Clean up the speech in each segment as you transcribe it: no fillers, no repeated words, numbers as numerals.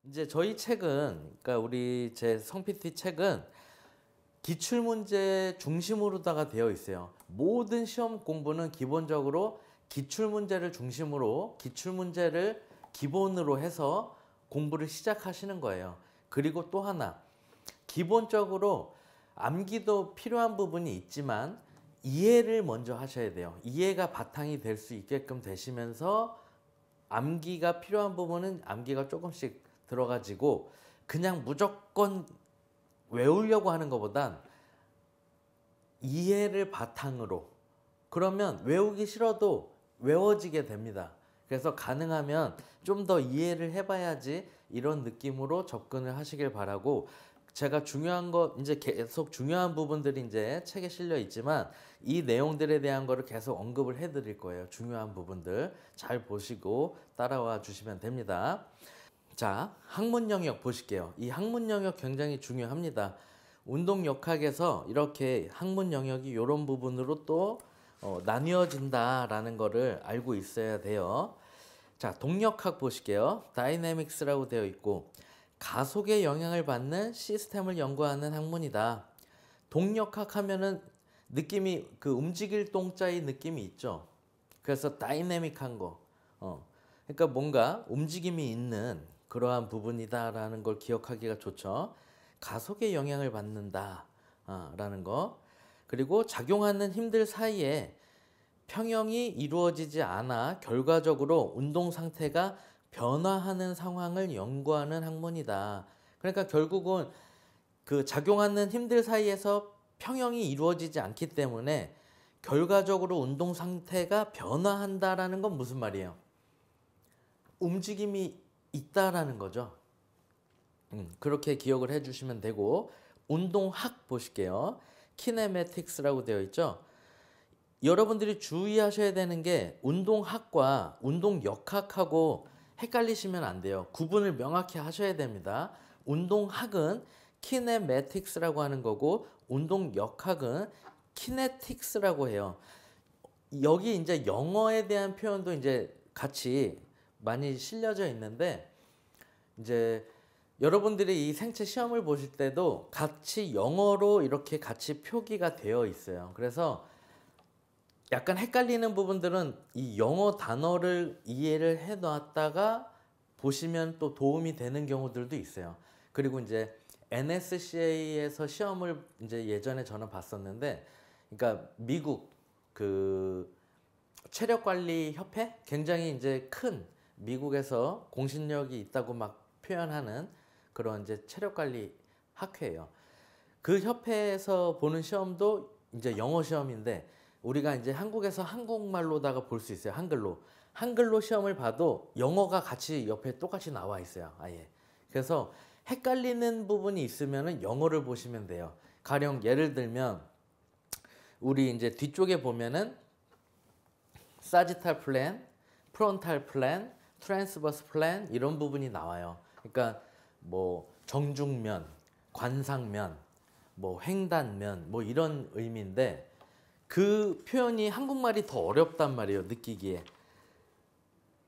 이제 저희 책은, 그러니까 우리 제 성PT 책은 기출문제 중심으로다가 되어 있어요. 모든 시험 공부는 기본적으로 기출문제를 중심으로 기출문제를 기본으로 해서 공부를 시작하시는 거예요. 그리고 또 하나, 기본적으로 암기도 필요한 부분이 있지만 이해를 먼저 하셔야 돼요. 이해가 바탕이 될 수 있게끔 되시면서 암기가 필요한 부분은 암기가 조금씩 들어가지고 그냥 무조건 외우려고 하는 것보단 이해를 바탕으로, 그러면 외우기 싫어도 외워지게 됩니다. 그래서 가능하면 좀 더 이해를 해봐야지 이런 느낌으로 접근을 하시길 바라고, 제가 중요한 거 이제 계속 중요한 부분들이 이제 책에 실려 있지만 이 내용들에 대한 거를 계속 언급을 해 드릴 거예요. 중요한 부분들 잘 보시고 따라와 주시면 됩니다. 자, 학문 영역 보실게요. 이 학문 영역 굉장히 중요합니다. 운동 역학에서 이렇게 학문 영역이 이런 부분으로 또 나뉘어진다라는 거를 알고 있어야 돼요. 자, 동력학 보실게요. 다이내믹스라고 되어 있고 가속에 영향을 받는 시스템을 연구하는 학문이다. 동력학 하면은 느낌이 그 움직일 동자의 느낌이 있죠. 그래서 다이내믹한 거. 그러니까 뭔가 움직임이 있는 그러한 부분이다라는 걸 기억하기가 좋죠. 가속에 영향을 받는다 라는 거. 그리고 작용하는 힘들 사이에 평형이 이루어지지 않아 결과적으로 운동 상태가 변화하는 상황을 연구하는 학문이다. 그러니까 결국은 그 작용하는 힘들 사이에서 평형이 이루어지지 않기 때문에 결과적으로 운동 상태가 변화한다라는 건 무슨 말이에요? 움직임이 있다라는 거죠. 그렇게 기억을 해주시면 되고, 운동학 보실게요. 키네매틱스라고 되어 있죠. 여러분들이 주의하셔야 되는 게 운동학과 운동역학하고 헷갈리시면 안 돼요. 구분을 명확히 하셔야 됩니다. 운동학은 키네매틱스라고 하는 거고 운동역학은 키네틱스라고 해요. 여기 이제 영어에 대한 표현도 이제 같이 많이 실려져 있는데, 이제 여러분들이 이 생체 시험을 보실 때도 같이 영어로 이렇게 같이 표기가 되어 있어요. 그래서 약간 헷갈리는 부분들은 이 영어 단어를 이해를 해 놨다가 보시면 또 도움이 되는 경우들도 있어요. 그리고 이제 NSCA에서 시험을 이제 예전에 저는 봤었는데, 그러니까 미국 그 체력 관리 협회, 굉장히 이제 큰 미국에서 공신력이 있다고 막 표현하는 그런 이제 체력 관리 학회예요. 그 협회에서 보는 시험도 이제 영어 시험인데 우리가 이제 한국에서 한국말로다가 볼 수 있어요. 한글로 시험을 봐도 영어가 같이 옆에 똑같이 나와 있어요. 아예. 그래서 헷갈리는 부분이 있으면은 영어를 보시면 돼요. 가령 예를 들면 우리 이제 뒤쪽에 보면은 사지탈 플랜, 프론탈 플랜, 트랜스버스 플랜 이런 부분이 나와요. 그러니까 뭐 정중면, 관상면, 뭐 횡단면 뭐 이런 의미인데, 그 표현이 한국말이 더 어렵단 말이에요, 느끼기에.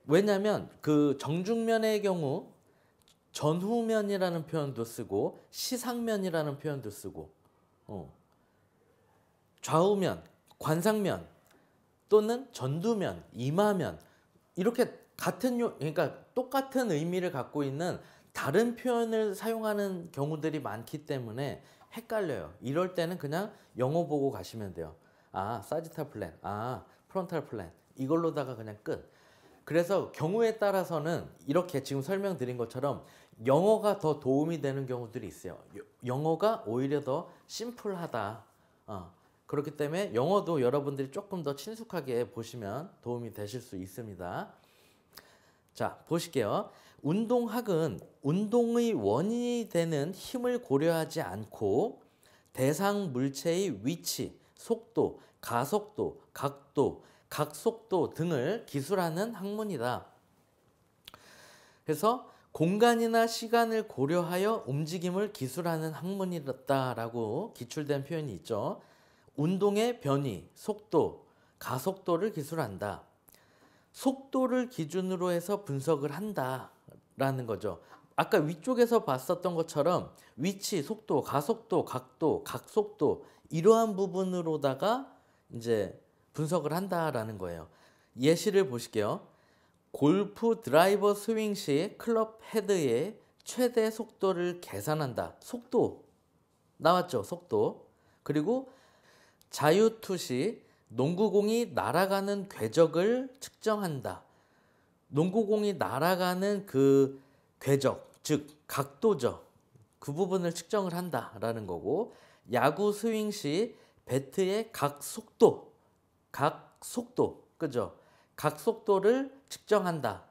왜냐면 그 정중면의 경우 전후면이라는 표현도 쓰고 시상면이라는 표현도 쓰고, 좌우면, 관상면 또는 전두면, 이마면, 이렇게 그러니까 똑같은 의미를 갖고 있는 다른 표현을 사용하는 경우들이 많기 때문에 헷갈려요. 이럴 때는 그냥 영어 보고 가시면 돼요. 아, 사지탈 플랜, 아, 프론탈 플랜, 이걸로다가 그냥 끝. 그래서 경우에 따라서는 이렇게 지금 설명드린 것처럼 영어가 더 도움이 되는 경우들이 있어요. 영어가 오히려 더 심플하다. 그렇기 때문에 영어도 여러분들이 조금 더 친숙하게 보시면 도움이 되실 수 있습니다. 자, 보실게요. 운동학은 운동의 원인이 되는 힘을 고려하지 않고 대상 물체의 위치, 속도, 가속도, 각도, 각속도 등을 기술하는 학문이다. 그래서 공간이나 시간을 고려하여 움직임을 기술하는 학문이다라고 기출된 표현이 있죠. 운동의 변이, 속도, 가속도를 기술한다. 속도를 기준으로 해서 분석을 한다라는 거죠. 아까 위쪽에서 봤었던 것처럼 위치, 속도, 가속도, 각도, 각속도 이러한 부분으로다가 이제 분석을 한다라는 거예요. 예시를 보실게요. 골프 드라이버 스윙 시 클럽 헤드의 최대 속도를 계산한다. 속도 나왔죠? 속도. 그리고 자유투 시 농구공이 날아가는 궤적을 측정한다. 농구공이 날아가는 그 궤적, 즉 각도죠. 그 부분을 측정을 한다라는 거고, 야구 스윙 시 배트의 각속도, 그죠? 각속도를 측정한다.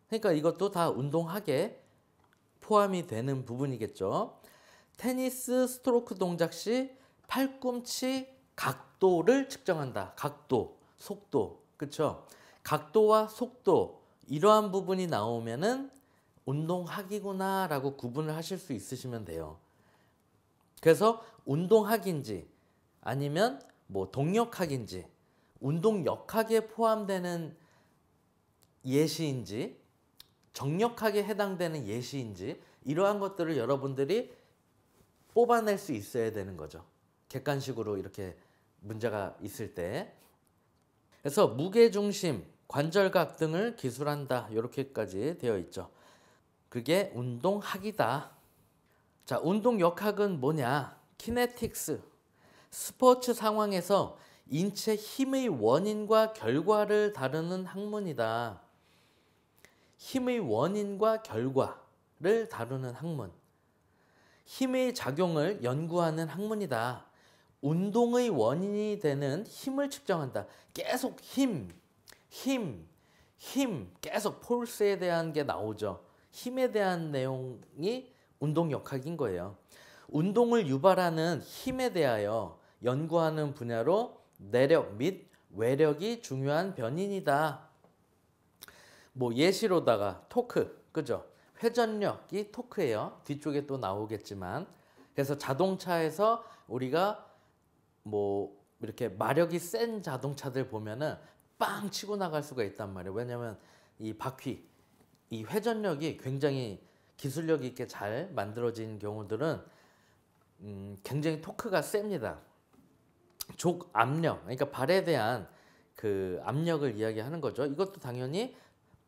그러니까 이것도 다 운동학에 포함이 되는 부분이겠죠. 테니스 스트로크 동작 시 팔꿈치 각도를 측정한다. 각도, 속도, 그렇죠? 각도와 속도 이러한 부분이 나오면은 운동학이구나라고 구분을 하실 수 있으시면 돼요. 그래서 운동학인지 아니면 뭐 동력학인지 운동역학에 포함되는 예시인지 정력학에 해당되는 예시인지 이러한 것들을 여러분들이 뽑아낼 수 있어야 되는 거죠. 객관식으로 이렇게 문제가 있을 때. 그래서 무게중심, 관절각 등을 기술한다. 이렇게까지 되어 있죠. 그게 운동학이다. 자, 운동역학은 뭐냐? 키네틱스. 스포츠 상황에서 인체 힘의 원인과 결과를 다루는 학문이다. 힘의 원인과 결과를 다루는 학문. 힘의 작용을 연구하는 학문이다. 운동의 원인이 되는 힘을 측정한다. 계속 힘 계속 폴스에 대한 게 나오죠. 힘에 대한 내용이 운동역학인 거예요. 운동을 유발하는 힘에 대하여 연구하는 분야로 내력 및 외력이 중요한 변인이다. 뭐 예시로다가 토크, 그죠? 회전력이 토크예요. 뒤쪽에 또 나오겠지만. 그래서 자동차에서 우리가 뭐 이렇게 마력이 센 자동차들 보면은 빵 치고 나갈 수가 있단 말이에요. 왜냐면 이 바퀴, 이 회전력이 굉장히 기술력 있게 잘 만들어진 경우들은 굉장히 토크가 셉니다. 족 압력, 그러니까 발에 대한 그 압력을 이야기하는 거죠. 이것도 당연히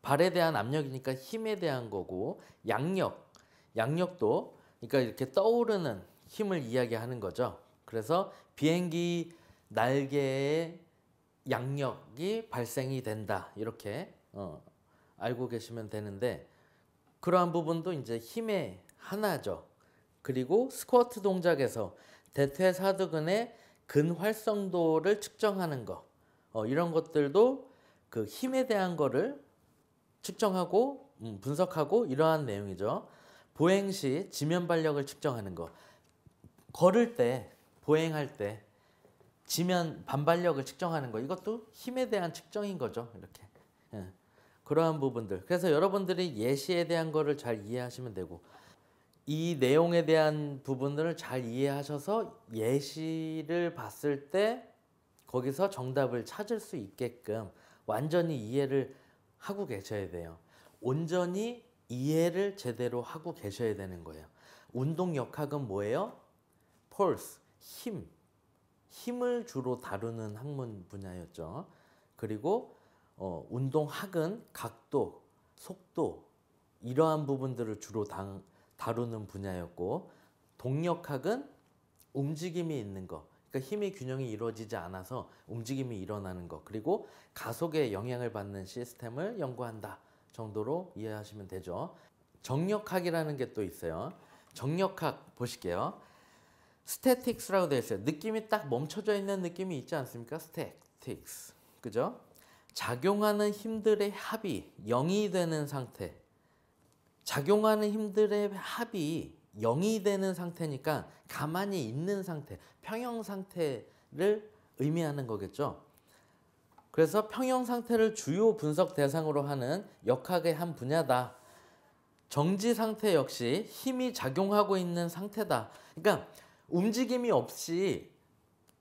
발에 대한 압력이니까 힘에 대한 거고, 양력도 그러니까 이렇게 떠오르는 힘을 이야기하는 거죠. 그래서 비행기 날개에 양력이 발생이 된다. 이렇게 알고 계시면 되는데, 그러한 부분도 이제 힘의 하나죠. 그리고 스쿼트 동작에서 대퇴사두근의 근활성도를 측정하는 거, 이런 것들도 그 힘에 대한 거를 측정하고 분석하고 이러한 내용이죠. 보행 시 지면 발력을 측정하는 거, 걸을 때, 보행할 때 지면 반발력을 측정하는 거, 이것도 힘에 대한 측정인 거죠. 이렇게 그러한 부분들. 그래서 여러분들이 예시에 대한 거를 잘 이해하시면 되고, 이 내용에 대한 부분들을 잘 이해하셔서 예시를 봤을 때 거기서 정답을 찾을 수 있게끔 완전히 이해를 하고 계셔야 돼요. 온전히 이해를 제대로 하고 계셔야 되는 거예요. 운동역학은 뭐예요? 폴스, 힘을 주로 다루는 학문 분야였죠. 그리고 운동학은 각도, 속도 이러한 부분들을 주로 다루는 분야였고, 동력학은 움직임이 있는 거, 그러니까 힘의 균형이 이루어지지 않아서 움직임이 일어나는 거, 그리고 가속에 영향을 받는 시스템을 연구한다 정도로 이해하시면 되죠. 정력학이라는 게 또 있어요. 정력학 보실게요. 스태틱스라고 되어 있어요. 느낌이 딱 멈춰져 있는 느낌이 있지 않습니까? 스태틱스, 그죠? 작용하는 힘들의 합이 0이 되는 상태. 작용하는 힘들의 합이 0이 되는 상태니까 가만히 있는 상태, 평형 상태를 의미하는 거겠죠. 그래서 평형 상태를 주요 분석 대상으로 하는 역학의 한 분야다. 정지 상태 역시 힘이 작용하고 있는 상태다. 그러니까 움직임이 없이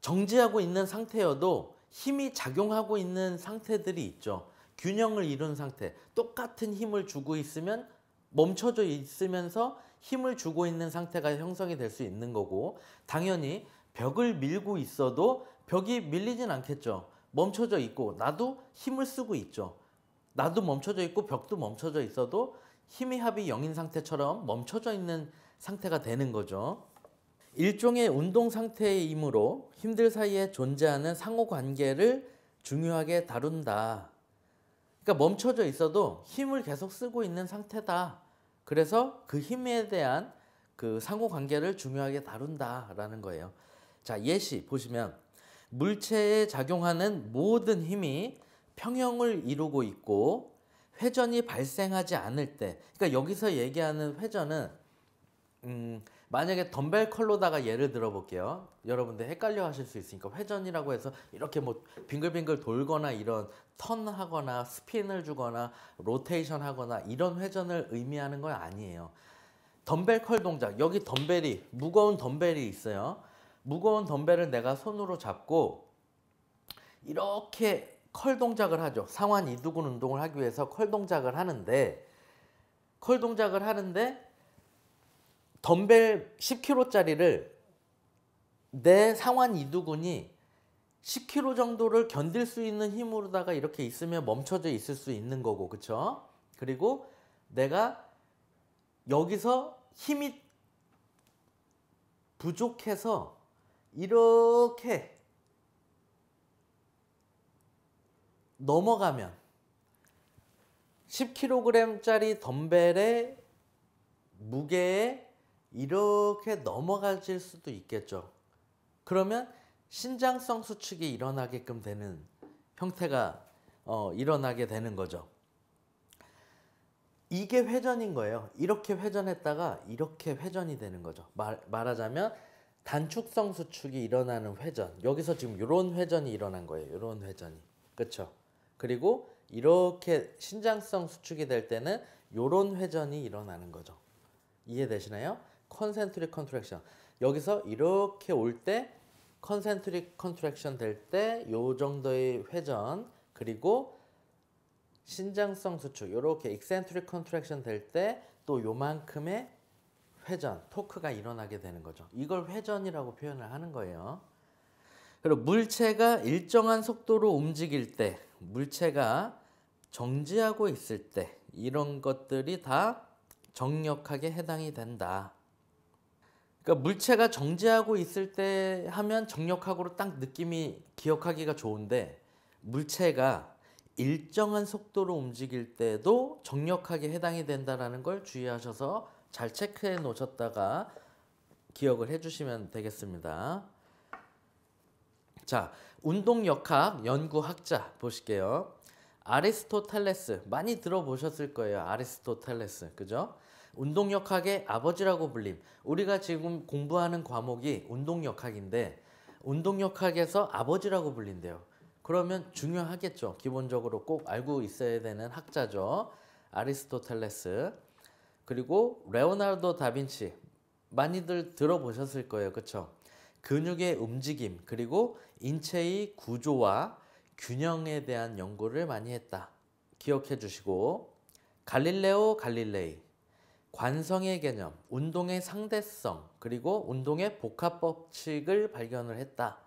정지하고 있는 상태여도 힘이 작용하고 있는 상태들이 있죠. 균형을 이룬 상태, 똑같은 힘을 주고 있으면 멈춰져 있으면서 힘을 주고 있는 상태가 형성이 될 수 있는 거고, 당연히 벽을 밀고 있어도 벽이 밀리진 않겠죠. 멈춰져 있고 나도 힘을 쓰고 있죠. 나도 멈춰져 있고 벽도 멈춰져 있어도 힘의 합이 0인 상태처럼 멈춰져 있는 상태가 되는 거죠. 일종의 운동 상태이므로 힘들 사이에 존재하는 상호관계를 중요하게 다룬다. 그러니까 멈춰져 있어도 힘을 계속 쓰고 있는 상태다. 그래서 그 힘에 대한 그 상호관계를 중요하게 다룬다라는 거예요. 자, 예시 보시면 물체에 작용하는 모든 힘이 평형을 이루고 있고 회전이 발생하지 않을 때, 그러니까 여기서 얘기하는 회전은 만약에 덤벨 컬로다가 예를 들어 볼게요. 여러분들 헷갈려 하실 수 있으니까 회전이라고 해서 이렇게 뭐 빙글빙글 돌거나 이런 턴하거나 스핀을 주거나 로테이션 하거나 이런 회전을 의미하는 건 아니에요. 덤벨 컬 동작, 여기 덤벨이 무거운 덤벨이 있어요. 무거운 덤벨을 내가 손으로 잡고 이렇게 컬 동작을 하죠. 상완 이두근 운동을 하기 위해서 컬 동작을 하는데 덤벨 10kg짜리를 내 상완 이두근이 10kg 정도를 견딜 수 있는 힘으로다가 이렇게 있으면 멈춰져 있을 수 있는 거고, 그쵸? 그리고 내가 여기서 힘이 부족해서 이렇게 넘어가면 10kg짜리 덤벨의 무게에 이렇게 넘어가질 수도 있겠죠. 그러면 신장성 수축이 일어나게끔 되는 형태가 일어나게 되는 거죠. 이게 회전인 거예요. 이렇게 회전했다가 이렇게 회전이 되는 거죠. 말하자면 단축성 수축이 일어나는 회전. 여기서 지금 이런 회전이 일어난 거예요. 이런 회전이. 그렇죠? 그리고 이렇게 신장성 수축이 될 때는 이런 회전이 일어나는 거죠. 이해되시나요? 컨센트릭 컨트랙션. 여기서 이렇게 올 때 컨센트릭 컨트랙션 될 때 요 정도의 회전, 그리고 신장성 수축 이렇게 익센트릭 컨트랙션 될 때 또 요만큼의 회전, 토크가 일어나게 되는 거죠. 이걸 회전이라고 표현을 하는 거예요. 그리고 물체가 일정한 속도로 움직일 때, 물체가 정지하고 있을 때 이런 것들이 다 정력학에 해당이 된다. 그러니까 물체가 정지하고 있을 때 하면 정력학으로 딱 느낌이 기억하기가 좋은데, 물체가 일정한 속도로 움직일 때도 정력학에 해당이 된다는 걸 주의하셔서 잘 체크해 놓으셨다가 기억을 해 주시면 되겠습니다. 자, 운동역학 연구학자 보실게요. 아리스토텔레스, 많이 들어보셨을 거예요. 아리스토텔레스, 그죠? 운동역학의 아버지라고 불림. 우리가 지금 공부하는 과목이 운동역학인데 운동역학에서 아버지라고 불린대요. 그러면 중요하겠죠. 기본적으로 꼭 알고 있어야 되는 학자죠. 아리스토텔레스. 그리고 레오나르도 다빈치, 많이들 들어보셨을 거예요. 그렇죠? 근육의 움직임 그리고 인체의 구조와 균형에 대한 연구를 많이 했다. 기억해 주시고, 갈릴레오 갈릴레이, 관성의 개념, 운동의 상대성, 그리고 운동의 복합 법칙을 발견을 했다.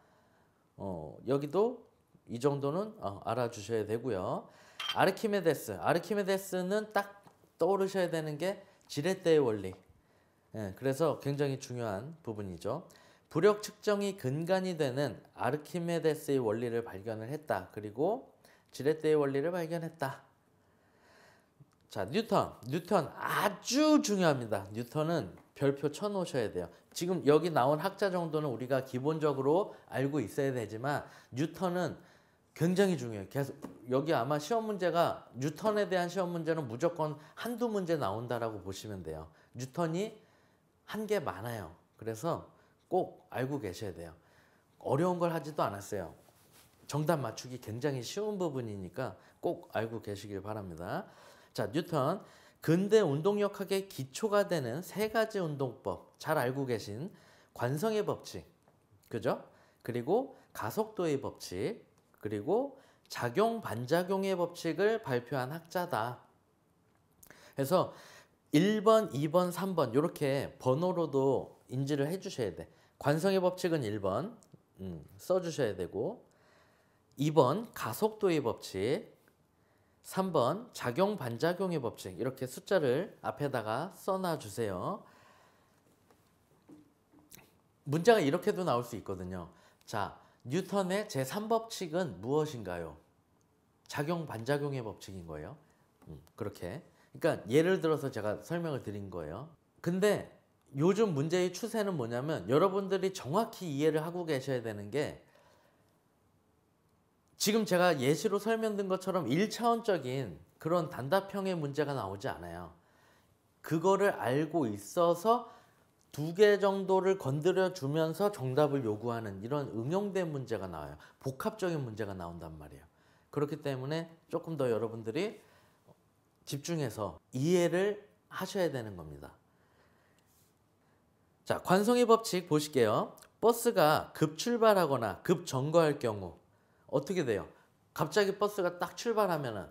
여기도 이 정도는 알아주셔야 되고요. 아르키메데스는 딱 떠오르셔야 되는 게 지렛대의 원리. 그래서 굉장히 중요한 부분이죠. 부력 측정이 근간이 되는 아르키메데스의 원리를 발견을 했다. 그리고 지렛대의 원리를 발견했다. 자, 뉴턴 아주 중요합니다. 뉴턴은 별표 쳐놓으셔야 돼요. 지금 여기 나온 학자 정도는 우리가 기본적으로 알고 있어야 되지만 뉴턴은 굉장히 중요해요. 계속 여기 아마 시험 문제가, 뉴턴에 대한 시험 문제는 무조건 한두 문제 나온다라고 보시면 돼요. 뉴턴이 한 게 많아요. 그래서 꼭 알고 계셔야 돼요. 어려운 걸 하지도 않았어요. 정답 맞추기 굉장히 쉬운 부분이니까 꼭 알고 계시길 바랍니다. 자, 뉴턴, 근대 운동역학의 기초가 되는 세 가지 운동법, 잘 알고 계신 관성의 법칙, 그죠? 그리고 가속도의 법칙, 그리고 작용 반작용의 법칙을 발표한 학자다. 그래서 1번, 2번, 3번 이렇게 번호로도 인지를 해 주셔야 돼. 관성의 법칙은 1번 써 주셔야 되고, 2번 가속도의 법칙, 3번 작용 반작용의 법칙, 이렇게 숫자를 앞에다가 써놔 주세요. 문제가 이렇게도 나올 수 있거든요. 자, 뉴턴의 제3법칙은 무엇인가요? 작용 반작용의 법칙인 거예요. 그렇게. 그러니까 예를 들어서 제가 설명을 드린 거예요. 근데 요즘 문제의 추세는 뭐냐면, 여러분들이 정확히 이해를 하고 계셔야 되는 게, 지금 제가 예시로 설명드린 것처럼 1차원적인 그런 단답형의 문제가 나오지 않아요. 그거를 알고 있어서 2개 정도를 건드려 주면서 정답을 요구하는 이런 응용된 문제가 나와요. 복합적인 문제가 나온단 말이에요. 그렇기 때문에 조금 더 여러분들이 집중해서 이해를 하셔야 되는 겁니다. 자, 관성의 법칙 보실게요. 버스가 급 출발하거나 급 점거할 경우 어떻게 돼요? 갑자기 버스가 딱 출발하면은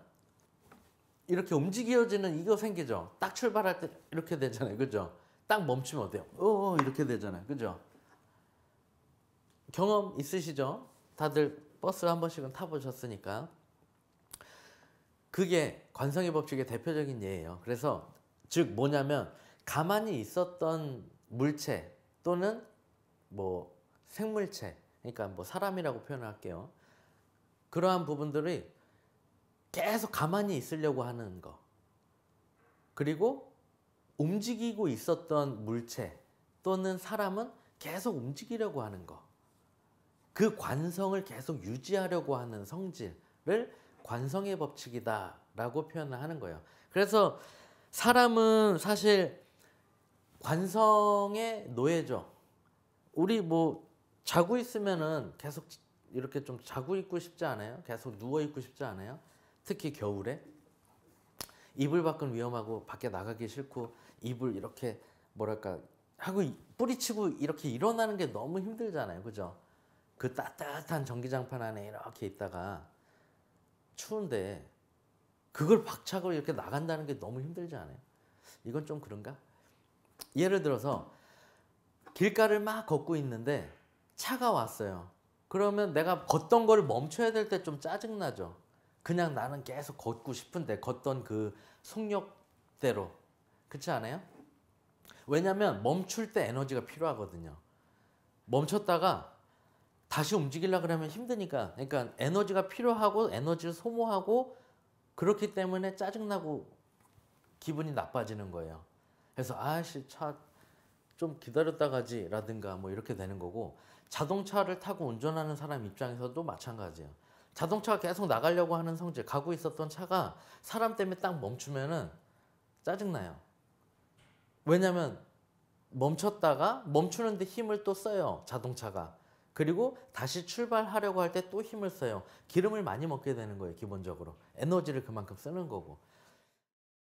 이렇게 움직여지는 이거 생기죠. 딱 출발할 때 이렇게 되잖아요. 그죠? 딱 멈추면 어때요? 이렇게 되잖아요. 그죠? 경험 있으시죠? 다들 버스 한 번씩은 타보셨으니까. 그게 관성의 법칙의 대표적인 예예요. 그래서 즉 뭐냐면, 가만히 있었던 물체 또는 뭐 생물체, 그러니까 뭐 사람이라고 표현을 할게요. 그러한 부분들이 계속 가만히 있으려고 하는 거, 그리고 움직이고 있었던 물체 또는 사람은 계속 움직이려고 하는 거, 그 관성을 계속 유지하려고 하는 성질을 관성의 법칙이다 라고 표현을 하는 거예요. 그래서 사람은 사실 관성의 노예죠. 우리 뭐 자고 있으면은 계속 이렇게 좀 자고 있고 싶지 않아요? 계속 누워 있고 싶지 않아요? 특히 겨울에 이불 밖은 위험하고 밖에 나가기 싫고, 이불 이렇게 뭐랄까 하고 뿌리치고 이렇게 일어나는 게 너무 힘들잖아요. 그죠? 그 따뜻한 전기장판 안에 이렇게 있다가 추운데 그걸 박차고 이렇게 나간다는 게 너무 힘들지 않아요? 이건 좀 그런가? 예를 들어서 길가를 막 걷고 있는데 차가 왔어요. 그러면 내가 걷던 걸 멈춰야 될 때 좀 짜증나죠. 그냥 나는 계속 걷고 싶은데, 걷던 그 속력대로. 그렇지 않아요? 왜냐면 멈출 때 에너지가 필요하거든요. 멈췄다가 다시 움직이려고 그러면 힘드니까. 그러니까 에너지가 필요하고 에너지를 소모하고, 그렇기 때문에 짜증나고 기분이 나빠지는 거예요. 그래서 아씨 차 좀 기다렸다 가지 라든가 뭐 이렇게 되는 거고, 자동차를 타고 운전하는 사람 입장에서도 마찬가지예요. 자동차가 계속 나가려고 하는 성질, 가고 있었던 차가 사람 때문에 딱 멈추면은 짜증나요. 왜냐면 멈췄다가 멈추는데 힘을 또 써요, 자동차가. 그리고 다시 출발하려고 할 때 또 힘을 써요. 기름을 많이 먹게 되는 거예요. 기본적으로 에너지를 그만큼 쓰는 거고.